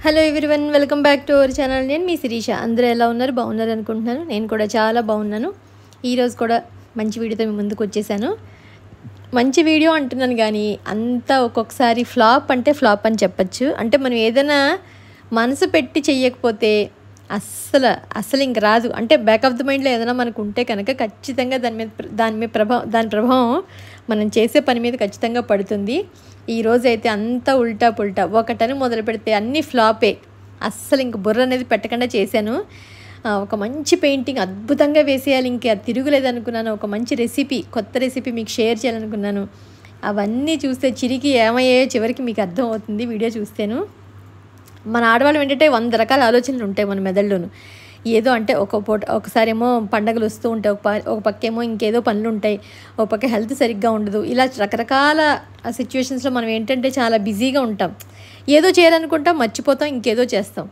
Hello everyone, welcome back to our channel. నేను మీ శిరీష. అందరూ ఎలా ఉన్నారు? బాగున్నారు అనుకుంటున్నాను. నేను కూడా చాలా బాగున్నాను. ఈరోజు కూడా మంచి వీడియోతో మీ ముందుకు వచ్చేసాను. మంచి వీడియో అంటున్నాను కానీ అంతా ఒక్కొక్కసారి ఫ్లాప్ అంటే ఫ్లాప్ అని చెప్పచ్చు. అంటే మనం ఏదైనా మనసు పెట్టి చెయ్యకపోతే అస్సలు ఇంక రాదు. అంటే బ్యాక్ ఆఫ్ ద మైండ్లో ఏదైనా మనకు ఉంటే కనుక ఖచ్చితంగా దాని ప్రభావం మనం చేసే పని మీద ఖచ్చితంగా పడుతుంది. ఈరోజు అయితే అంతా ఉల్టా పుల్టా, ఒకటని మొదలు పెడితే అన్నీ ఫ్లాపే. అస్సలు ఇంక బుర్ర అనేది పెట్టకుండా చేశాను. ఒక మంచి పెయింటింగ్ అద్భుతంగా వేసేయాలి, ఇంకా తిరుగులేదు అనుకున్నాను. ఒక మంచి రెసిపీ, కొత్త రెసిపీ మీకు షేర్ చేయాలనుకున్నాను. అవన్నీ చూస్తే చిరికి ఏమయ్యాయో చివరికి మీకు అర్థం అవుతుంది వీడియో చూస్తేను. మన ఆడవాళ్ళం ఏంటంటే 100 రకాల ఆలోచనలు ఉంటాయి మన మెదడులోను. ఏదో అంటే ఒకసారి ఏమో పండగలు వస్తూ ఉంటాయి, ఒక పక్కేమో ఇంకేదో పనులు ఉంటాయి, ఒక పక్క హెల్త్ సరిగ్గా ఉండదు. ఇలా రకరకాల సిచ్యువేషన్స్లో మనం ఏంటంటే చాలా బిజీగా ఉంటాం. ఏదో చేయాలనుకుంటాం, మర్చిపోతాం, ఇంకేదో చేస్తాం.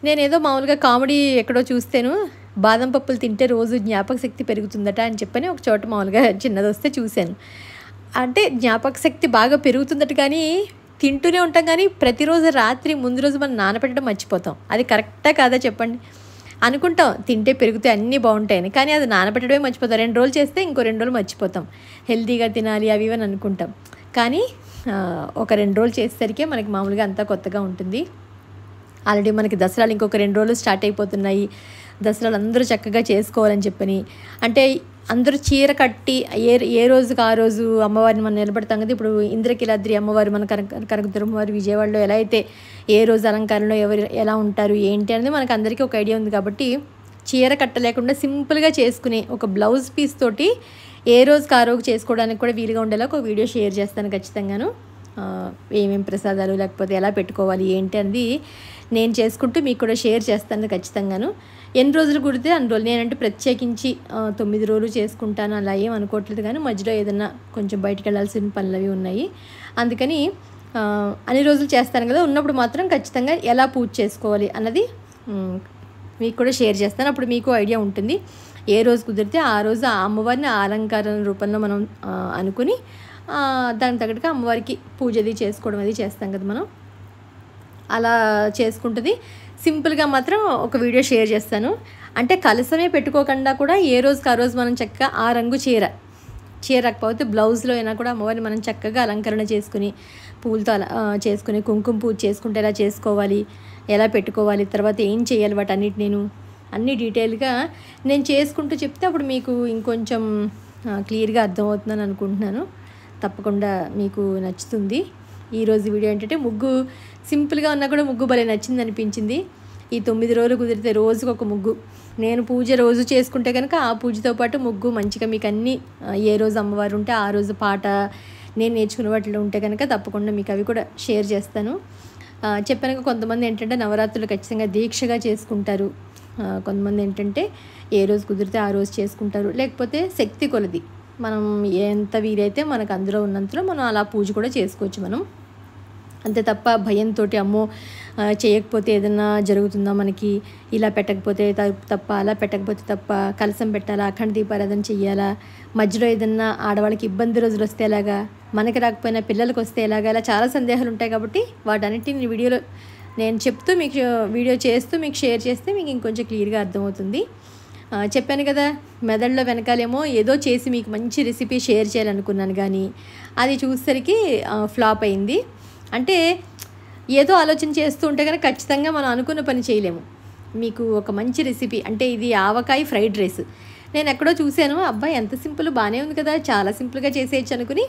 నేనేదో మామూలుగా కామెడీ ఎక్కడో చూస్తేను, బాదం పప్పులు తింటే రోజు జ్ఞాపక శక్తి పెరుగుతుందట అని చెప్పని ఒక చోట మామూలుగా చిన్నది వస్తే చూశాను. అంటే జ్ఞాపక శక్తి బాగా పెరుగుతుందట, కానీ తింటూనే ఉంటాం, కానీ ప్రతిరోజు రాత్రి ముందు రోజు మనం నానబెట్టడం మర్చిపోతాం. అది కరెక్టా కాదా చెప్పండి? అనుకుంటాం తింటే పెరిగితే అన్నీ బాగుంటాయని, కానీ అది నానబెట్టడమే మర్చిపోతాం. 2 రోజులు చేస్తే ఇంకో 2 రోజులు మర్చిపోతాం. హెల్తీగా తినాలి అవి ఇవని అనుకుంటాం, కానీ ఒక 2 రోజులు చేసేసరికి మనకి మామూలుగా అంతా కొత్తగా ఉంటుంది. ఆల్రెడీ మనకి దసరాలు ఇంకొక 2 రోజులు స్టార్ట్ అయిపోతున్నాయి. దసరాలు అందరూ చక్కగా చేసుకోవాలని చెప్పని, అంటే అందరూ చీర కట్టి ఏ రోజుకి ఆ రోజు అమ్మవారిని మనం నిలబడతాం కదా. ఇప్పుడు ఇంద్రకీలాద్రి అమ్మవారు, మన కనకదుర్గమ్మవారు విజయవాడలో ఎలా అయితే ఏ రోజు అలంకారంలో ఎవరు ఎలా ఉంటారు ఏంటి అనేది మనకు అందరికీ ఒక ఐడియా ఉంది. కాబట్టి చీర కట్టలేకుండా సింపుల్గా చేసుకుని ఒక బ్లౌజ్ పీస్ తోటి ఏ రోజుకి ఆ రోజు చేసుకోవడానికి కూడా వీలుగా ఉండేలా ఒక వీడియో షేర్ చేస్తాను ఖచ్చితంగాను. ఏమేమి ప్రసాదాలు లేకపోతే ఎలా పెట్టుకోవాలి ఏంటి అనేది నేను చేసుకుంటూ మీకు కూడా షేర్ చేస్తాను ఖచ్చితంగాను. ఎన్ని రోజులు కుడితే అన్ని రోజులు. నేనంటే ప్రత్యేకించి 9 రోజులు చేసుకుంటాను అలా ఏం అనుకోవట్లేదు, కానీ మధ్యలో ఏదన్నా కొంచెం బయటికి వెళ్ళాల్సిన పనులు అవి ఉన్నాయి. అందుకని అన్ని రోజులు చేస్తాను కదా. ఉన్నప్పుడు మాత్రం ఖచ్చితంగా ఎలా పూజ చేసుకోవాలి అన్నది మీకు కూడా షేర్ చేస్తాను. అప్పుడు మీకు ఐడియా ఉంటుంది. ఏ రోజు కుదిరితే ఆ రోజు ఆ అమ్మవారిని అలంకారం రూపంలో మనం అనుకుని దానికి తగ్గట్టుగా అమ్మవారికి పూజ అది చేసుకోవడం అది చేస్తాం కదా మనం. అలా చేసుకుంటుంది. సింపుల్గా మాత్రం ఒక వీడియో షేర్ చేస్తాను. అంటే కలసమే పెట్టుకోకుండా కూడా ఏ రోజుకి ఆ రోజు మనం చక్కగా ఆ రంగు చీర రాకపోతే బ్లౌజ్లో అయినా కూడా అమ్మవారిని మనం చక్కగా అలంకరణ చేసుకుని పూలతో చేసుకుని కుంకుమ పూజ చేసుకుంటే ఎలా చేసుకోవాలి, ఎలా పెట్టుకోవాలి, తర్వాత ఏం చేయాలి, వాటన్నిటి నేను అన్ని డీటెయిల్గా నేను చేసుకుంటూ చెప్తే అప్పుడు మీకు ఇంకొంచెం క్లియర్గా అర్థమవుతుందని అనుకుంటున్నాను. తప్పకుండా మీకు నచ్చుతుంది. ఈరోజు వీడియో ఏంటంటే ముగ్గు సింపుల్గా ఉన్నా కూడా ముగ్గు భలే నచ్చింది అనిపించింది. ఈ 9 రోజులు కుదిరితే రోజుకు ఒక ముగ్గు. నేను పూజ రోజు చేసుకుంటే కనుక ఆ పూజతో పాటు ముగ్గు మంచిగా మీకు అన్నీ ఏ రోజు అమ్మవారు ఉంటే ఆ రోజు పాట నేను నేర్చుకున్న వాటిలో ఉంటే కనుక తప్పకుండా మీకు అవి కూడా షేర్ చేస్తాను. చెప్పాను, కొంతమంది ఏంటంటే నవరాత్రులు ఖచ్చితంగా దీక్షగా చేసుకుంటారు. కొంతమంది ఏంటంటే ఏ రోజు కుదిరితే ఆ రోజు చేసుకుంటారు. లేకపోతే శక్తి కొలది మనం ఎంత వీలైతే మనకు అందులో ఉన్నంతలో మనం అలా పూజ కూడా చేసుకోవచ్చు మనం. అంతే తప్ప భయంతో అమ్మో చేయకపోతే ఏదన్నా జరుగుతుందా మనకి, ఇలా పెట్టకపోతే తప్ప, అలా పెట్టకపోతే తప్ప, కలసం పెట్టాలా, అఖండ దీపారాధన చెయ్యాలా, మధ్యలో ఏదన్నా ఆడవాళ్ళకి ఇబ్బంది రోజులు వస్తే ఎలాగా, మనకి రాకపోయినా పిల్లలకు వస్తే ఎలాగా, ఇలా చాలా సందేహాలు ఉంటాయి. కాబట్టి వాటన్నిటిని వీడియోలో నేను చెప్తూ మీకు వీడియో చేస్తూ మీకు షేర్ చేస్తే మీకు ఇంకొంచెం క్లియర్గా అర్థమవుతుంది. చెప్పాను కదా, మెదడులో వెనకాలేమో ఏదో చేసి మీకు మంచి రెసిపీ షేర్ చేయాలనుకున్నాను, కానీ అది చూసేసరికి ఫ్లాప్ అయింది. అంటే ఏదో ఆలోచన చేస్తూ ఉంటే కనుక ఖచ్చితంగా మనం అనుకున్న పని చేయలేము. మీకు ఒక మంచి రెసిపీ అంటే ఇది ఆవకాయ ఫ్రైడ్ రైస్ నేను ఎక్కడో చూశాను. అబ్బాయి ఎంత సింపుల్, బాగానే ఉంది కదా, చాలా సింపుల్గా చేసేయచ్చు అనుకుని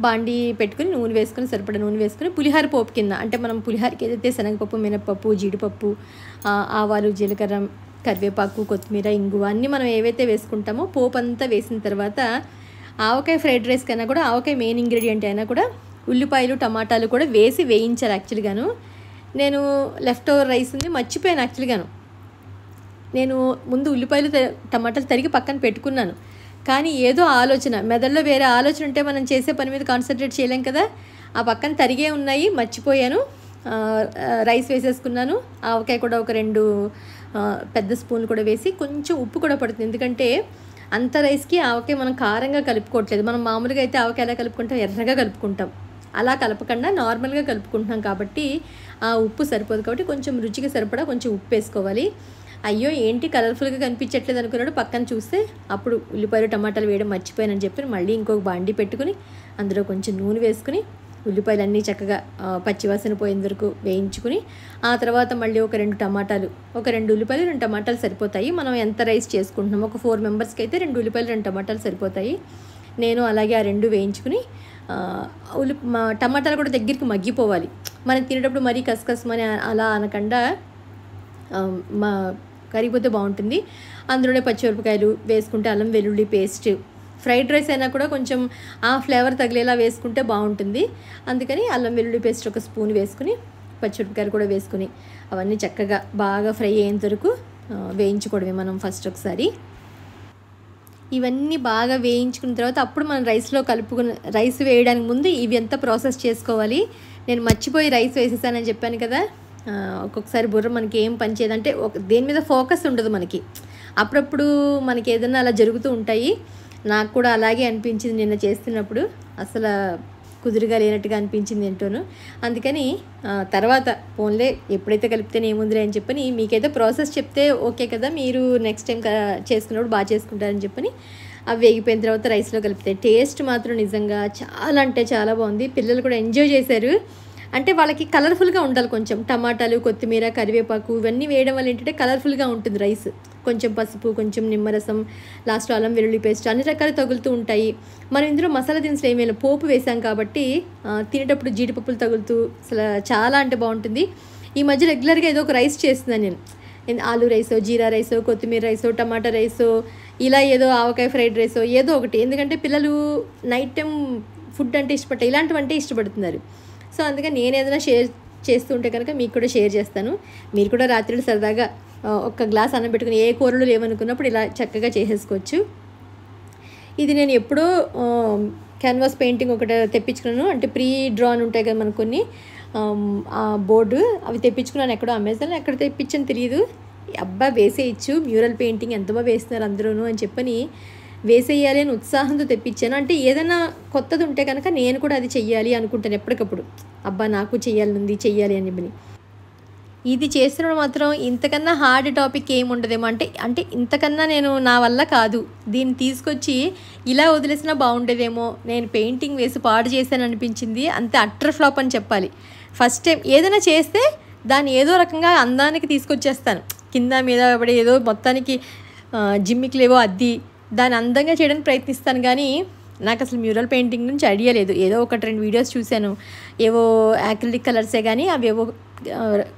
బాండి పెట్టుకుని నూనె వేసుకుని సరిపడా నూనె వేసుకుని పులిహార పోపు కింద, అంటే మనం పులిహారకి ఏదైతే శనగపప్పు, మినపప్పు, జీడిపప్పు, ఆవాలు, జీలకర్ర, కరివేపాకు, కొత్తిమీర, ఇంగువ అన్నీ మనం ఏవైతే వేసుకుంటామో పోపు అంతా వేసిన తర్వాత ఆవకాయ ఫ్రైడ్ రైస్ కన్నా కూడా ఆవకాయ మెయిన్ ఇంగ్రీడియంట్ అయినా కూడా ఉల్లిపాయలు, టమాటాలు కూడా వేసి వేయించారు. యాక్చువల్గాను నేను లెఫ్ట్ ఓవర్ రైస్ ఉంది మర్చిపోయాను. యాక్చువల్గాను నేను ముందు ఉల్లిపాయలు టమాటాలు తరిగి పక్కన పెట్టుకున్నాను, కానీ ఏదో ఆలోచన మెదడులో వేరే ఆలోచన ఉంటే మనం చేసే పని మీద కాన్సన్ట్రేట్ చేయలేం కదా. ఆ పక్కన తరిగే ఉన్నాయి, మర్చిపోయాను. రైస్ వేసేసుకున్నాను. ఆవకాయ కూడా ఒక 2 పెద్ద స్పూన్లు కూడా వేసి కొంచెం ఉప్పు కూడా పడుతుంది. ఎందుకంటే అంత రైస్కి ఆవకాయ మనం కారంగా కలుపుకోవట్లేదు. మనం మామూలుగా అయితే ఆవకాయ ఎలా కలుపుకుంటాం, ఎర్రగా కలుపుకుంటాం. అలా కలపకుండా నార్మల్గా కలుపుకుంటున్నాం కాబట్టి ఆ ఉప్పు సరిపోదు కాబట్టి కొంచెం రుచికి సరిపడా కొంచెం ఉప్పు వేసుకోవాలి. అయ్యో ఏంటి కలర్ఫుల్గా కనిపించట్లేదు అనుకున్నాడు, పక్కన చూస్తే అప్పుడు ఉల్లిపాయలు టమాటాలు వేయడం మర్చిపోయానని చెప్పి మళ్ళీ ఇంకొక బాండి పెట్టుకుని అందులో కొంచెం నూనె వేసుకుని ఉల్లిపాయలన్నీ చక్కగా పచ్చివాసన పోయేంత వరకు వేయించుకుని ఆ తర్వాత మళ్ళీ ఒక 2 టమాటాలు, ఒక 2 ఉల్లిపాయలు 2 టమాటాలు సరిపోతాయి. మనం ఎంత రైస్ చేసుకుంటున్నామో ఒక 4 మెంబర్స్కి అయితే 2 ఉల్లిపాయలు 2 టమాటాలు సరిపోతాయి. నేను అలాగే ఆ 2 వేయించుకుని టమాటాలు కూడా దగ్గరికి మగ్గిపోవాలి. మనం తినేటప్పుడు మరీ కసకసమని అలా అనకుండా కరిగిపోతే బాగుంటుంది. అందులోనే పచ్చిమిరపకాయలు వేసుకుంటే అల్లం వెల్లుల్లి పేస్ట్, ఫ్రైడ్ రైస్ అయినా కూడా కొంచెం ఆ ఫ్లేవర్ తగిలేలా వేసుకుంటే బాగుంటుంది. అందుకని అల్లం వెల్లుల్లి పేస్ట్ ఒక స్పూన్ వేసుకుని పచ్చిమిరపకాయలు కూడా వేసుకుని అవన్నీ చక్కగా బాగా ఫ్రై అయ్యేంత వరకు వేయించుకోవడమే మనం ఫస్ట్ ఒకసారి. ఇవన్నీ బాగా వేయించుకున్న తర్వాత అప్పుడు మనం రైస్లో కలుపుకున్న రైస్ వేయడానికి ముందు ఇవి ఎంత ప్రాసెస్ చేసుకోవాలి. నేను మర్చిపోయి రైస్ వేసేసానని చెప్పాను కదా. ఒక్కొక్కసారి బుర్ర మనకి ఏం పనిచేయదంటే దేని మీద ఫోకస్ ఉండదు మనకి. అప్పుడప్పుడు మనకి ఏదైనా అలా జరుగుతూ ఉంటాయి. నాకు కూడా అలాగే అనిపించింది నిన్న చేస్తున్నప్పుడు, అసలు కుదురుగా లేనట్టుగా అనిపించింది ఏంటోను. అందుకని తర్వాత ఫోన్లే ఎప్పుడైతే కలిపితేనే ఏముందిలే అని చెప్పని మీకైతే ప్రాసెస్ చెప్తే ఓకే కదా, మీరు నెక్స్ట్ టైం చేసుకున్నప్పుడు బాగా చేసుకుంటారని చెప్పని అవి వేగిపోయిన తర్వాత రైస్లో కలిపితే టేస్ట్ మాత్రం నిజంగా చాలా అంటే చాలా బాగుంది. పిల్లలు కూడా ఎంజాయ్ చేశారు. అంటే వాళ్ళకి కలర్ఫుల్గా ఉండాలి, కొంచెం టమాటాలు, కొత్తిమీర, కరివేపాకు ఇవన్నీ వేయడం వల్ల ఏంటంటే కలర్ఫుల్గా ఉంటుంది రైస్. కొంచెం పసుపు, కొంచెం నిమ్మరసం, లాస్ట్ అల్లం వెల్లుల్లి పేస్ట్ అన్ని రకాలు తగులుతూ ఉంటాయి. మనం ఇందులో మసాలా దినుసులు ఏమీ పోపు వేసాం కాబట్టి తినేటప్పుడు జీడిపప్పులు తగులుతూ అసలు చాలా అంటే బాగుంటుంది. ఈ మధ్య రెగ్యులర్గా ఏదో ఒక రైస్ చేస్తున్నాను నేను, ఆలూ రైసో, జీరా రైసో, కొత్తిమీర రైసో, టమాటా రైసో, ఇలా ఏదో ఆవకాయ ఫ్రైడ్ రైసో ఏదో ఒకటి. ఎందుకంటే పిల్లలు నైట్ టైం ఫుడ్ అంటే ఇష్టపడతారు, ఇలాంటివంటే ఇష్టపడుతున్నారు. సో అందుకని నేను ఏదైనా షేర్ చేస్తూ ఉంటే కనుక మీకు కూడా షేర్ చేస్తాను. మీరు కూడా రాత్రులు సరదాగా ఒక గ్లాస్ అన్నం పెట్టుకుని ఏ కూరలు లేవనుకున్నప్పుడు ఇలా చక్కగా చేసేసుకోవచ్చు. ఇది నేను ఎప్పుడో క్యాన్వాస్ పెయింటింగ్ ఒకటి తెప్పించుకున్నాను. అంటే ప్రీ డ్రాన్ ఉంటాయి కదా మనకు కొన్ని, ఆ బోర్డు అవి తెప్పించుకున్నాను ఎక్కడో అమెజాన్, ఎక్కడ తెప్పించని తెలియదు. అబ్బా వేసేయచ్చు, మ్యూరల్ పెయింటింగ్ ఎంత బాగా వేస్తున్నారు అందరూను అని చెప్పని వేసేయాలి అని ఉత్సాహంతో తెప్పించాను. అంటే ఏదైనా కొత్తది ఉంటే కనుక నేను కూడా అది చెయ్యాలి అనుకుంటాను ఎప్పటికప్పుడు. అబ్బా నాకు చెయ్యాలి అని చెప్పని. ఇది చేస్తున్నప్పుడు మాత్రం ఇంతకన్నా హార్డ్ టాపిక్ ఏమి ఉండదేమో, అంటే ఇంతకన్నా నేను నా వల్ల కాదు, దీన్ని తీసుకొచ్చి ఇలా వదిలేసినా బాగుండేదేమో, నేను పెయింటింగ్ వేసి పాడు చేశాను అనిపించింది. అంతే అట్టర్ ఫ్లాప్ అని చెప్పాలి. ఫస్ట్ టైం ఏదైనా చేస్తే దాన్ని ఏదో రకంగా అందానికి తీసుకొచ్చేస్తాను, కింద మీద పడి ఏదో మొత్తానికి జిమ్మిక్లేవో అద్ది దాన్ని అందంగా చేయడానికి ప్రయత్నిస్తాను. కానీ నాకు అసలు మ్యూరల్ పెయింటింగ్ నుంచి ఐడియా లేదు. ఏదో 1-2 వీడియోస్ చూశాను, ఏవో యాక్రిలిక్ కలర్సే కానీ అవి ఏవో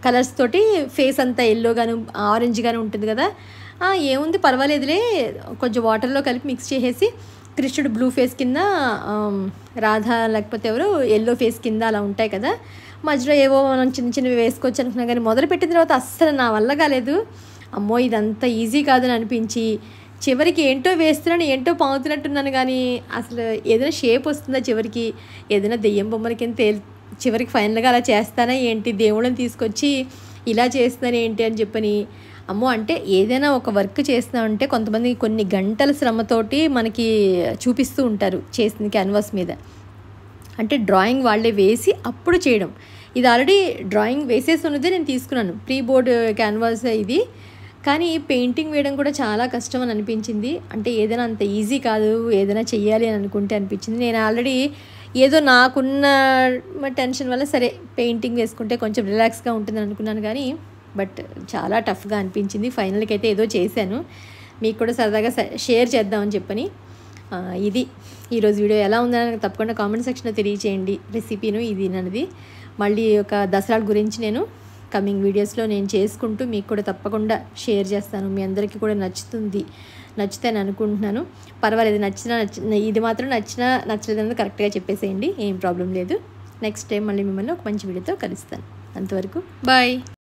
కలర్స్ తోటి ఫేస్ అంతా ఎల్లోగాను ఆరెంజ్గాను ఉంటుంది కదా, ఏముంది పర్వాలేదులే, కొంచెం వాటర్లో కలిపి మిక్స్ చేసేసి కృష్ణుడు బ్లూ ఫేస్ కింద, రాధా లేకపోతే ఎవరు ఎల్లో ఫేస్ కింద అలా ఉంటాయి కదా, మధ్యలో ఏవో మనం చిన్నవి వేసుకోవచ్చు అనుకున్నా. కానీ మొదలుపెట్టిన తర్వాత అస్సలు నా వల్ల కాలేదు. అమ్మో ఇదంతా ఈజీ కాదని అనిపించి చివరికి ఏంటో వేస్తున్నాను, ఏంటో పాముతున్నట్టున్నాను. కానీ అసలు ఏదైనా షేప్ వస్తుందా చివరికి, ఏదైనా దెయ్యం బొమ్మల కింద చివరికి ఫైనల్గా అలా చేస్తానా ఏంటి, దేవుళ్ళని తీసుకొచ్చి ఇలా చేస్తాను ఏంటి అని చెప్పని. అమ్మో అంటే ఏదైనా ఒక వర్క్ చేస్తున్నామంటే కొంతమంది కొన్ని గంటల శ్రమతోటి మనకి చూపిస్తూ ఉంటారు చేసిన క్యాన్వాస్ మీద. అంటే డ్రాయింగ్ వాళ్ళే వేసి అప్పుడు చేయడం. ఇది ఆల్రెడీ డ్రాయింగ్ వేసేసి ఉన్నదే నేను తీసుకున్నాను, ప్రీ బోర్డ్ క్యాన్వాస్ ఇది. కానీ పెయింటింగ్ వేయడం కూడా చాలా కష్టం అని అనిపించింది. అంటే ఏదైనా అంత ఈజీ కాదు, ఏదైనా చెయ్యాలి అని అనుకుంటే అనిపించింది. నేను ఆల్రెడీ ఏదో నాకున్న టెన్షన్ వల్ల సరే పెయింటింగ్ వేసుకుంటే కొంచెం రిలాక్స్గా ఉంటుందని అనుకున్నాను. కానీ బట్ చాలా టఫ్గా అనిపించింది. ఫైనల్కి అయితే ఏదో చేశాను, మీకు కూడా సరదాగా షేర్ చేద్దామని చెప్పని. ఇది ఈరోజు వీడియో ఎలా ఉందని తప్పకుండా కామెంట్ సెక్షన్లో తెలియచేయండి. రెసిపీను ఇది అన్నది మళ్ళీ ఒక దసరా గురించి నేను కమింగ్ వీడియోస్లో నేను చేసుకుంటూ మీకు కూడా తప్పకుండా షేర్ చేస్తాను. మీ అందరికీ కూడా నచ్చుతాను అనుకుంటున్నాను. పర్వాలేదు, ఇది మాత్రం నచ్చలేదన్నది కరెక్ట్గా చెప్పేసేయండి, ఏం ప్రాబ్లం లేదు. నెక్స్ట్ టైం మళ్ళీ మిమ్మల్ని ఒక మంచి వీడియోతో కలుస్తాను. అంతవరకు బాయ్.